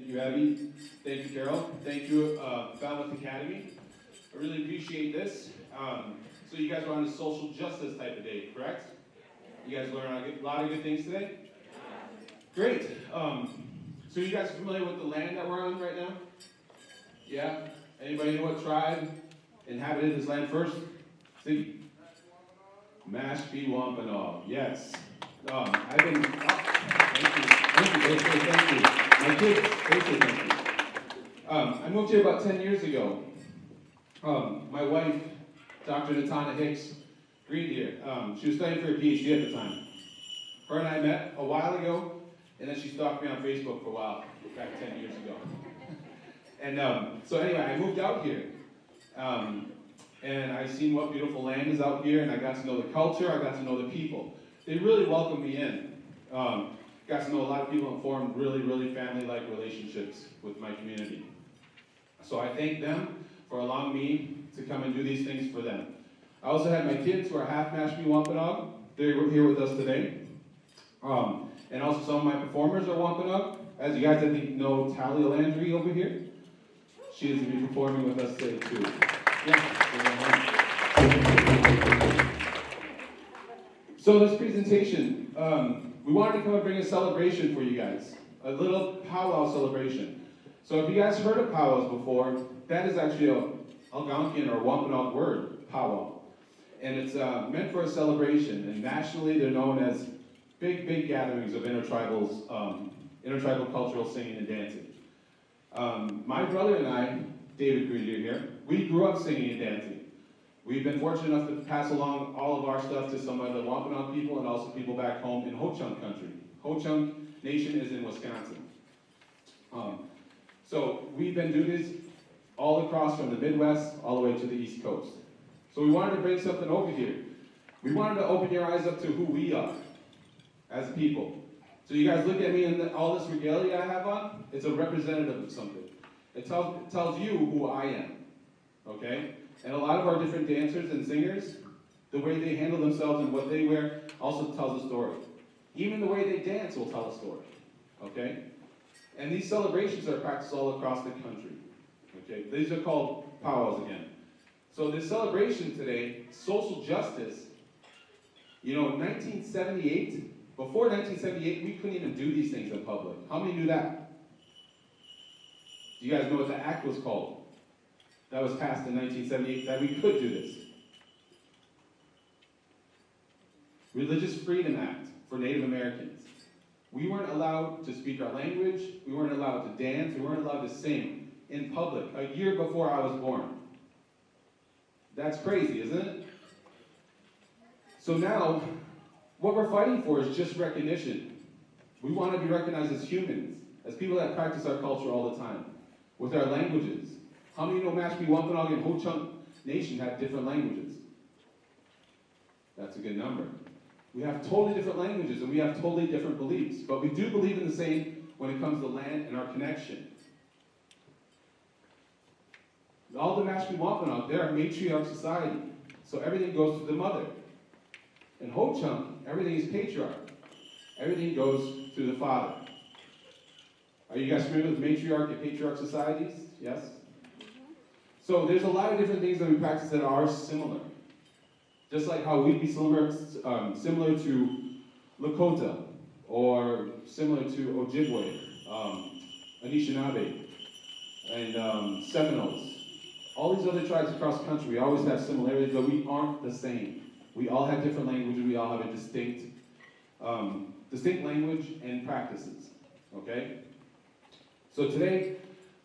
you, Abby. Thank you, Carol. Thank you, Falmouth Academy. I really appreciate this. So you guys were on a social justice type of day, correct? You guys learned a lot of good things today? Great. So you guys are familiar with the land that we're on right now? Yeah? Anybody know what tribe inhabited this land first? See? Mashpee Wampanoag. Yes. I've been. Thank you. My kids, they say thank you. I moved here about 10 years ago. My wife, Dr. Natana Hicks, Greendeer, she was studying for a PhD at the time. Her and I met a while ago, and then she stalked me on Facebook for a while, back 10 years ago. And so anyway, I moved out here. And I've seen what beautiful land is out here, and I got to know the culture, I got to know the people. They really welcomed me in. Got to know a lot of people and formed really, really family-like relationships with my community. So I thank them for allowing me to come and do these things for them. I also had my kids who are half Mashpee Wampanoag. They're here with us today. And also some of my performers are Wampanoag. As you guys, I think, know Talia Landry over here. She is going to be performing with us today, too. Yeah. So this presentation, we wanted to come and bring a celebration for you guys. A little powwow celebration. So if you guys heard of powwows before, that is actually a Algonquian or Wampanoag word, powwow. And it's meant for a celebration. And nationally, they're known as big gatherings of intertribal cultural singing and dancing. My brother and I, David Greendeer here, we grew up singing and dancing. We've been fortunate enough to pass along all of our stuff to some of the Wampanoag people and also people back home in Ho-Chunk country. Ho-Chunk Nation is in Wisconsin. So we've been doing this all across from the Midwest all the way to the East Coast. So we wanted to bring something over here. We wanted to open your eyes up to who we are as people. So you guys look at me and all this regalia I have on, it's a representative of something. It tells you who I am, okay? And a lot of our different dancers and singers, the way they handle themselves and what they wear also tells a story. Even the way they dance will tell a story, okay? And these celebrations are practiced all across the country, okay? These are called powwows again. So this celebration today, social justice, 1978, before 1978, we couldn't even do these things in public. How many knew that? Do you guys know what the act was called? That was passed in 1978, that we could do this. Religious Freedom Act for Native Americans. We weren't allowed to speak our language, we weren't allowed to dance, we weren't allowed to sing in public a year before I was born. That's crazy, isn't it? So now, what we're fighting for is just recognition. We want to be recognized as humans, as people that practice our culture all the time, with our languages. How many know Mashpee Wampanoag and Ho-Chunk Nation have different languages? That's a good number. We have totally different languages and we have totally different beliefs, but we do believe in the same when it comes to land and our connection. All the Mashpee Wampanoag, they're a matriarch society, so everything goes to the mother. In Ho-Chunk, everything is patriarch. Everything goes to the father. Are you guys familiar with matriarch and patriarch societies? Yes? So there's a lot of different things that we practice that are similar. Just like how we'd be similar to Lakota, or similar to Ojibwe, Anishinaabe, and Seminoles. All these other tribes across the country, we always have similarities, but we aren't the same. We all have different languages, we all have a distinct language and practices, okay? So today,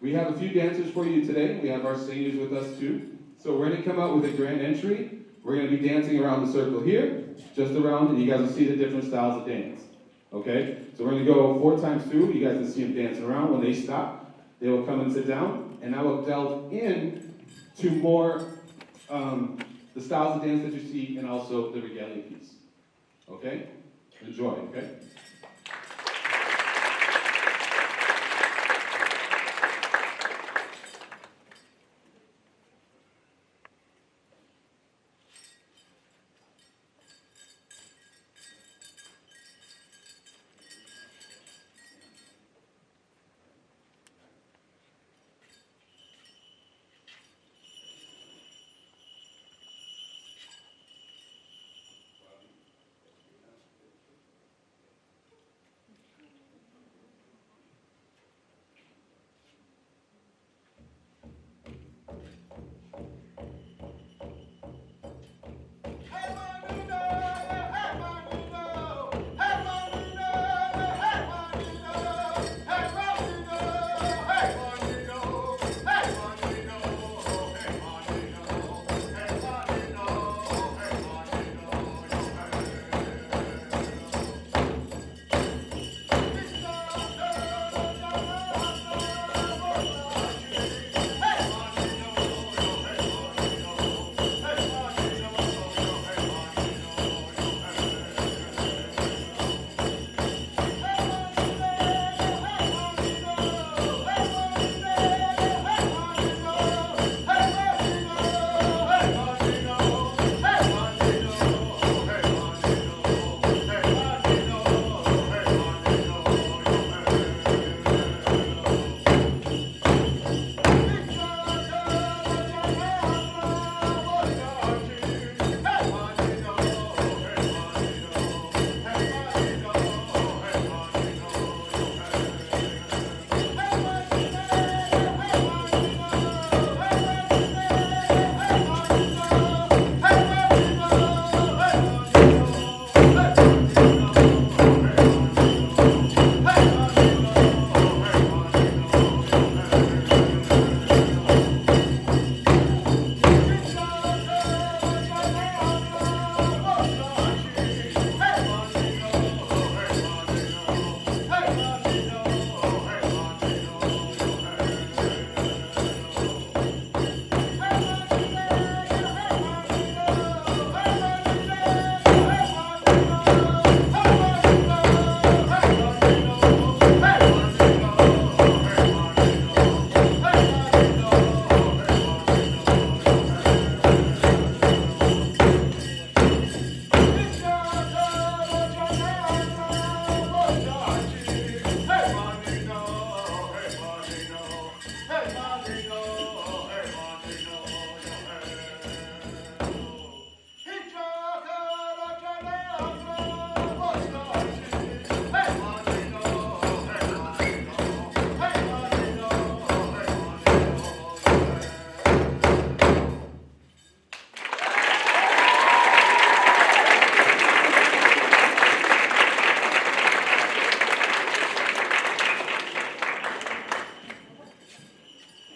we have a few dancers for you today. We have our singers with us too. So we're gonna come out with a grand entry. We're gonna be dancing around the circle here, just around, and you guys will see the different styles of dance, okay? So we're gonna go 4 times through. You guys will see them dancing around. When they stop, they will come and sit down, and I will delve in to more the styles of dance that you see, and also the regalia piece, okay? Enjoy, okay?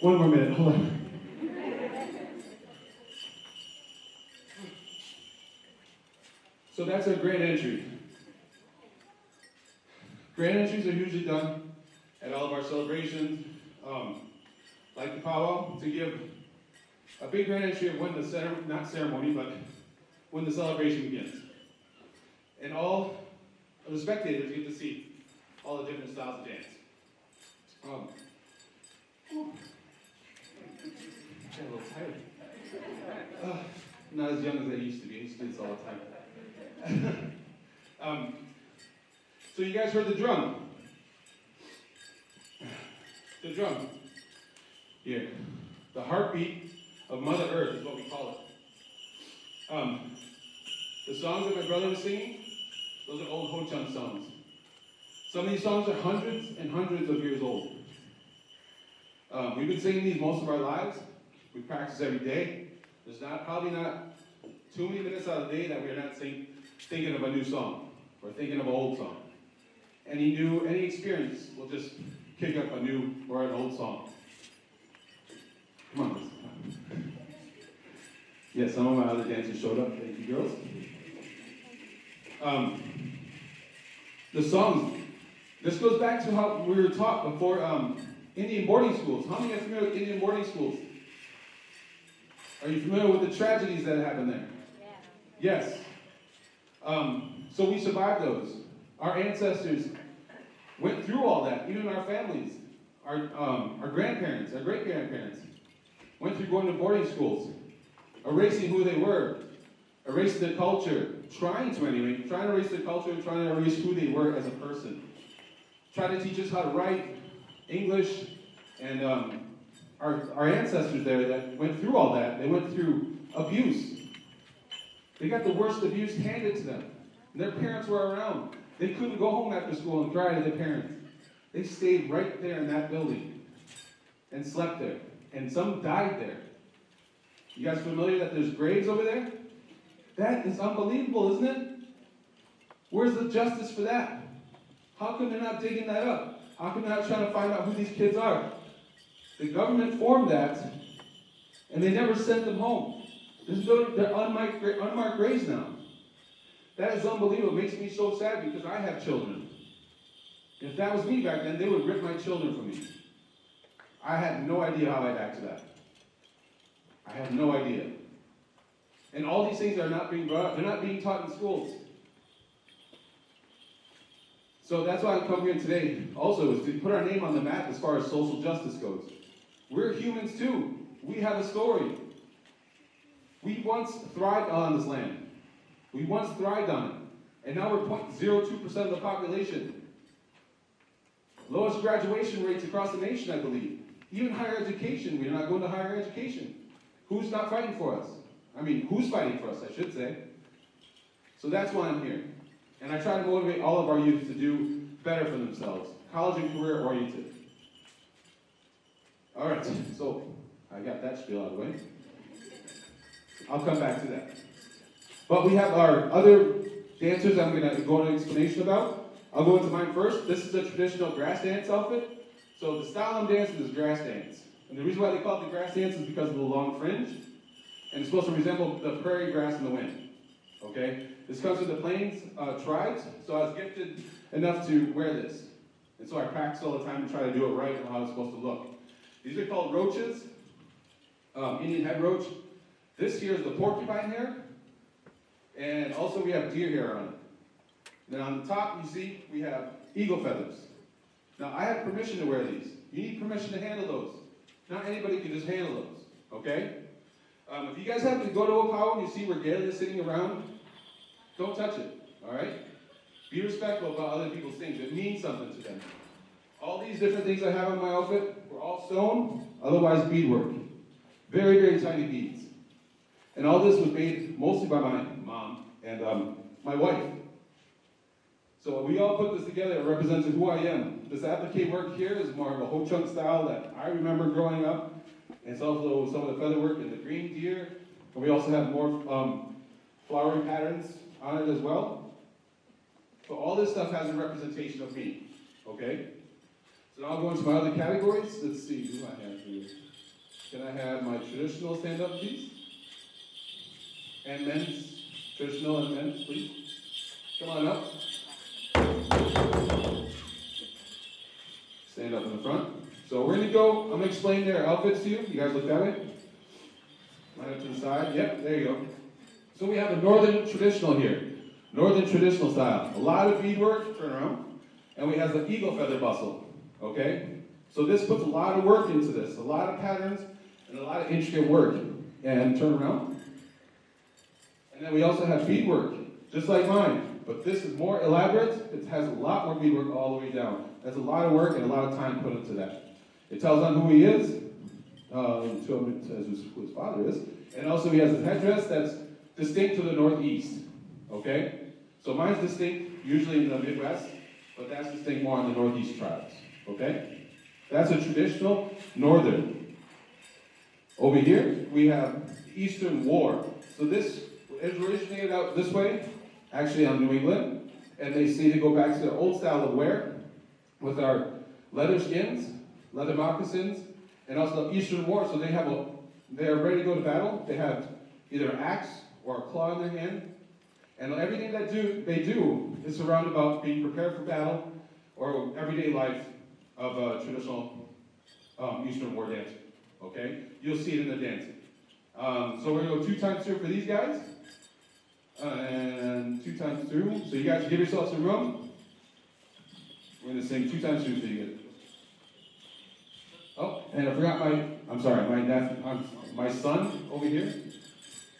one more minute, hold on. So that's our grand entry. Grand entries are usually done at all of our celebrations, like the powwow, to give a big grand entry of when the when the celebration begins. And all of the spectators get to see all the different styles of dance. I'm a little tired. Not as young as I used to be. I used to do this all the time. So you guys heard the drum. The drum. Here. The heartbeat of Mother Earth is what we call it. The songs that my brother was singing, those are old Ho-Chunk songs. Some of these songs are hundreds and hundreds of years old. We've been singing these most of our lives. We practice every day. There's probably not too many minutes out of the day that we are not thinking of a new song or thinking of an old song. Any experience will just kick up a new or an old song. Come on. Yeah, some of my other dancers showed up. Thank you, girls. The songs. This goes back to how we were taught before Indian boarding schools. How many are familiar with Indian boarding schools? Are you familiar with the tragedies that happened there? Yeah. Yes. So we survived those. Our ancestors went through all that, even our families, our grandparents, our great-grandparents, went through going to boarding schools, erasing who they were, erasing their culture, trying to erase their culture, trying to erase who they were as a person. Trying to teach us how to write English, and our ancestors there that went through all that, they went through abuse. They got the worst abuse handed to them. And their parents were around. They couldn't go home after school and cry to their parents. They stayed right there in that building and slept there. And some died there. You guys familiar that there's graves over there? That is unbelievable, isn't it? Where's the justice for that? How come they're not digging that up? How come they're not trying to find out who these kids are? The government formed that, and they never sent them home. They're unmarked graves now. That is unbelievable. It makes me so sad because I have children. If that was me back then, they would rip my children from me. I had no idea how I'd act to that. I had no idea. And all these things are not being brought up. They're not being taught in schools. So that's why I'm coming here today also, is to put our name on the map as far as social justice goes. We're humans too. We have a story. We once thrived on this land. We once thrived on it. And now we're 0.02% of the population. Lowest graduation rates across the nation, I believe. Even higher education, we're not going to higher education. Who's not fighting for us? I mean, who's fighting for us, I should say. So that's why I'm here. And I try to motivate all of our youth to do better for themselves. College and career oriented. All right, so I got that spiel out of the way. I'll come back to that. But we have our other dancers I'm going to go into an explanation about. I'll go into mine first. This is a traditional grass dance outfit. So the style I'm dancing is grass dance. And the reason why they call it the grass dance is because of the long fringe. And it's supposed to resemble the prairie grass in the wind. Okay? This comes from the Plains tribes, so I was gifted enough to wear this. And so I practice all the time to try to do it right and how it's supposed to look. These are called roaches, Indian head roach. This here is the porcupine hair. And also we have deer hair on it. Then on the top, you see, we have eagle feathers. Now, I have permission to wear these. You need permission to handle those. Not anybody can just handle those, okay? If you guys happen to go to a powwow and you see regalia sitting around, don't touch it, all right? Be respectful about other people's things. It means something to them. All these different things I have on my outfit were all stone, otherwise beadwork. Very, very tiny beads. And all this was made mostly by my mom and my wife. So we all put this together. It represents who I am. This applique work here is more of a Ho-Chunk style that I remember growing up. And it's also some of the feather work in the Greendeer. And we also have more flowery patterns on it as well. So all this stuff has a representation of me. Okay? So now I'll go into my other categories. Let's see who I have here. Can I have my traditional stand up, please? And men's, traditional and men's, please. Come on up. Stand up in the front. So we're going to go, I'm going to explain their outfits to you. You guys look that way. Line up to the side. Yep, there you go. So we have a northern traditional here. Northern traditional style. A lot of beadwork, turn around. And we have the eagle feather bustle. Okay? So this puts a lot of work into this. A lot of patterns and a lot of intricate work. And turn around. And then we also have beadwork, just like mine. But this is more elaborate. It has a lot more beadwork all the way down. That's a lot of work and a lot of time put into that. It tells on who he is, who his father is, and also he has a headdress that's distinct to the Northeast. Okay? So mine's distinct, usually in the Midwest, but that's distinct more in the Northeast tribes. Okay? That's a traditional Northern. Over here, we have the Eastern War. So this is originated out this way, actually on New England, and they seem to go back to the old style of wear with our leather skins, leather moccasins, and also the Eastern War. So they're ready to go to battle. They have either an axe or a claw in their hand, and everything that they do is surrounded about being prepared for battle or everyday life of a traditional Eastern War dancer. Okay, you'll see it in the dancing. So we're gonna go 2 times through for these guys. And 2 times through. So you guys give yourself some room. We're going to sing 2 times through so you get it. Oh, and I forgot my son over here.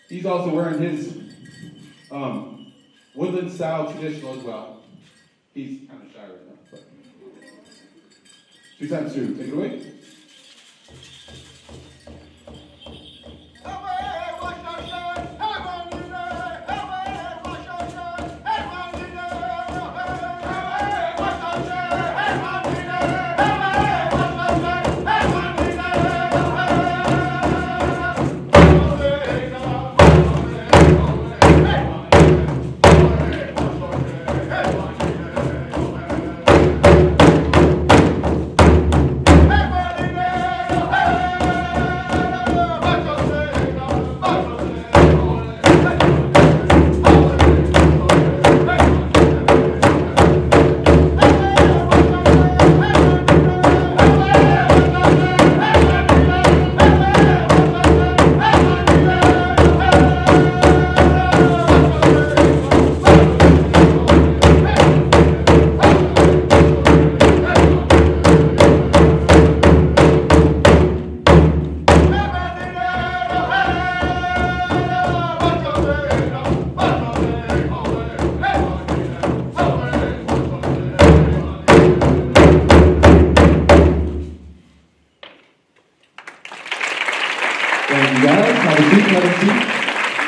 He's also wearing his woodland style traditional as well. He's kind of shy right now. But 2 times through. Take it away.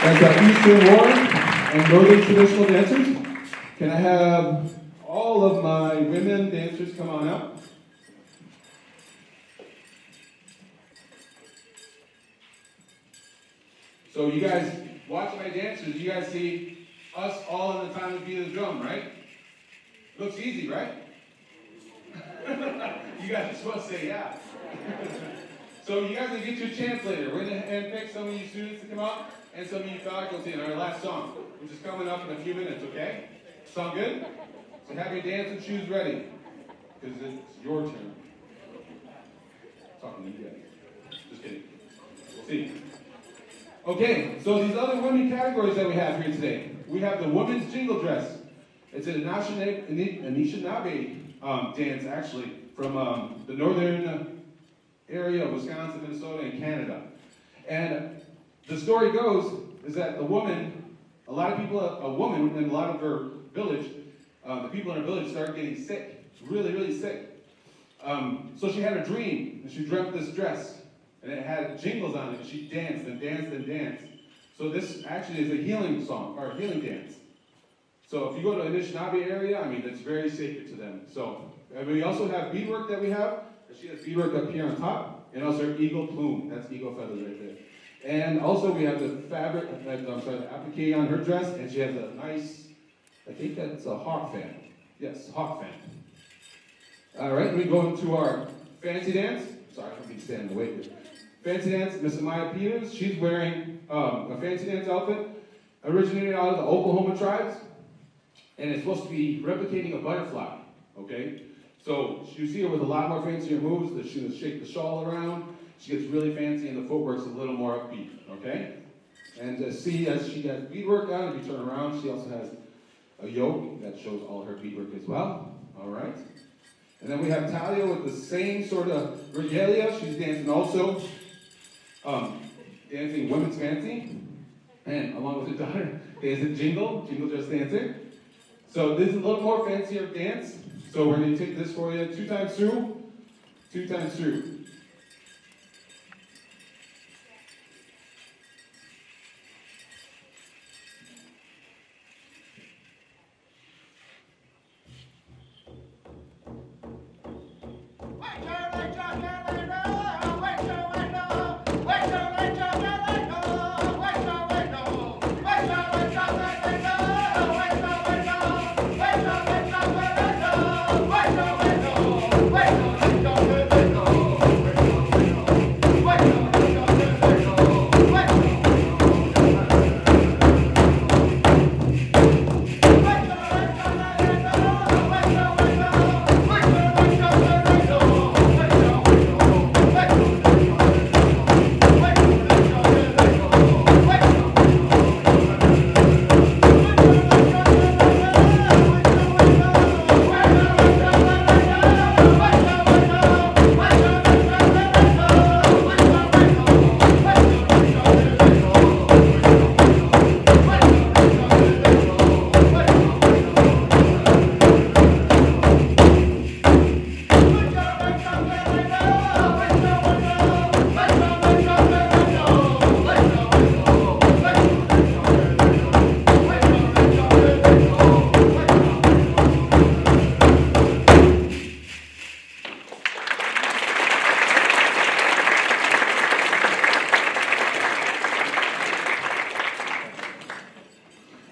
That's our Eastern War and Northern traditional dancers. Can I have all of my women dancers come on out? So you guys watch my dancers, you guys see us all in the time of beat of the drum, right? Looks easy, right? You guys are supposed to say yeah. So you guys will get your chance later. We're going to handpick some of you students to come out and some of you faculty in our last song, which is coming up in a few minutes, okay? Sound good? So have your dancing shoes ready, because it's your turn. Talking to you guys. Just kidding. We'll see. Okay, so these other women categories that we have here today. We have the women's jingle dress. It's an Anishinaabe dance, actually, from the northern area of Wisconsin, Minnesota, and Canada. And the story goes is that a woman in a lot of her village, the people in her village started getting sick, really, really sick. So she had a dream, and she dreamt this dress, and it had jingles on it, and she danced and danced and danced. So this actually is a healing song, or a healing dance. So if you go to the Anishinaabe area, that's very sacred to them. So we also have beadwork that we have. She has beadwork up here on top, and also her eagle plume. That's eagle feathers right there. And also we have the fabric, the applique on her dress, and she has a nice, I think that's a hawk fan. Yes, hawk fan. All right, we go into our fancy dance. Sorry for me standing in the way here. fancy dance, Miss Amaya Peters. She's wearing a fancy dance outfit originated out of the Oklahoma tribes, and it's supposed to be replicating a butterfly, okay? So you see her with a lot more fancier moves. That she's going to shake the shawl around. She gets really fancy, and the footwork's a little more upbeat, okay? And see, as she has beadwork on, if you turn around, she also has a yoke that shows all her beadwork as well. All right. And then we have Talia with the same sort of regalia. She's dancing also, dancing women's fancy, and along with her daughter, dancing jingle just dancing. So this is a little more fancier dance. So we're going to take this for you 2 times through, 2 times through.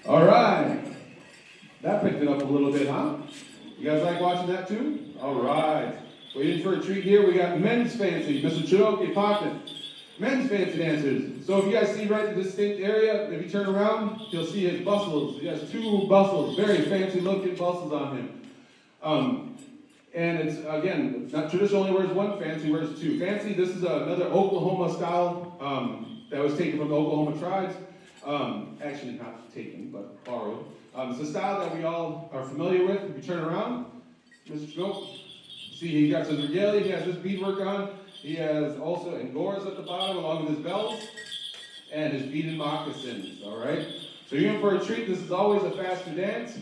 All right. That picked it up a little bit, huh? You guys like watching that too? All right. Waiting for a treat here. We got men's fancy, Mr. Chinoke Pocket. Men's fancy dancers. So if you guys see right the distinct area, if you turn around, you'll see his bustles. He has 2 bustles, very fancy looking bustles on him. And it's, again, not traditional, only wears 1, fancy wears 2. Fancy, this is another Oklahoma style that was taken from the Oklahoma tribes. Actually not taken, but borrowed. It's a style that we all are familiar with. If you turn around, Mr. Chinoke, see he got his regalia, he has his beadwork on. He has also Angoras at the bottom along with his bells and his beaded moccasins, all right? So you're in for a treat. This is always a faster dance,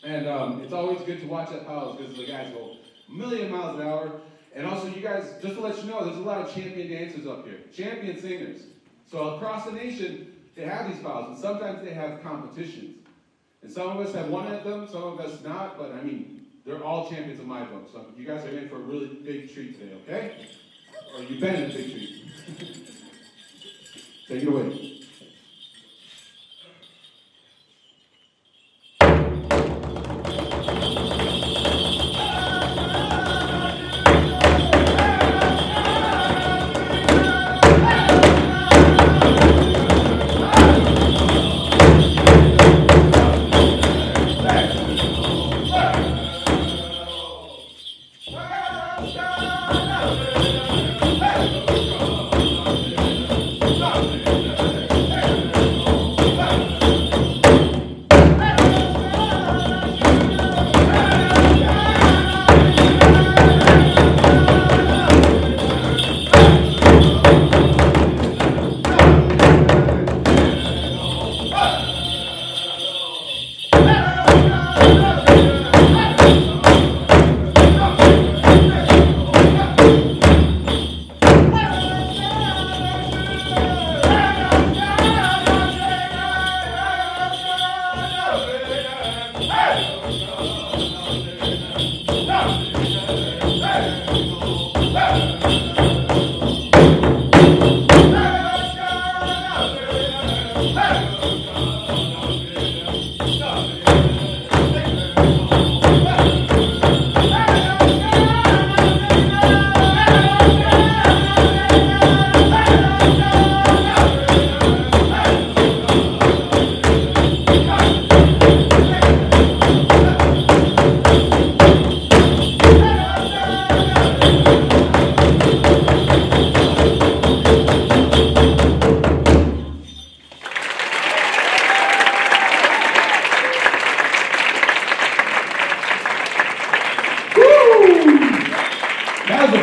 and it's always good to watch at Powell's because the guys go a million miles an hour. And also, you guys, just to let you know, there's a lot of champion dancers up here, champion singers. So across the nation, they have these Powell's, and sometimes they have competitions. And some of us have won at them, some of us not, but I mean, they're all champions in my book. So you guys are in for a really big treat today, okay? Or you've been in a big treat. Take it away.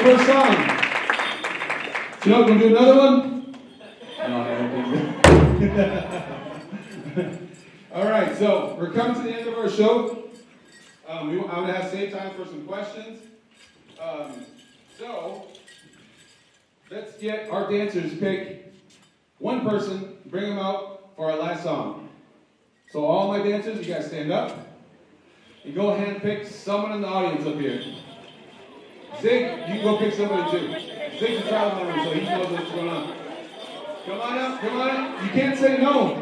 first song. Chanel, gonna do another one? No, I don't think so. All right, so we're coming to the end of our show. I'm gonna have save time for some questions. So let's get our dancers pick one person, bring them out for our last song. So all my dancers, you guys stand up and go handpick someone in the audience up here. Zig, you can go pick somebody too. Zig's a travel member, so he knows what's going on. Come on up, come on up. You can't say no.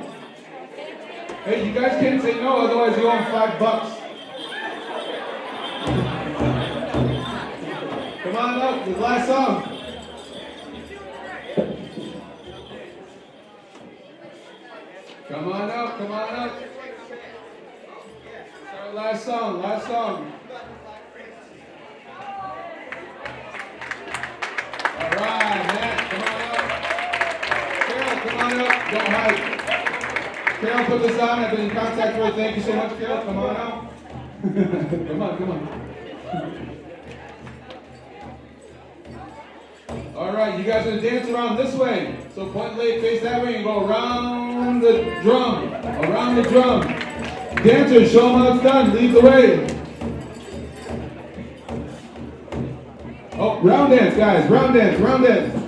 Hey, you guys can't say no, otherwise you owe him $5. Come on up, the last song. Come on up, come on up. Our last song, last song. All right, Matt, come on up. Carol, come on up, don't hide. Carol put this on, I've been in contact with her. Thank you so much, Carol, come on up. Come on, come on. All right, you guys are going to dance around this way. So point late, face that way, and go around the drum. Around the drum. Dancers, show them how it's done. Lead the way. Oh, round dance, guys. Round dance, round dance.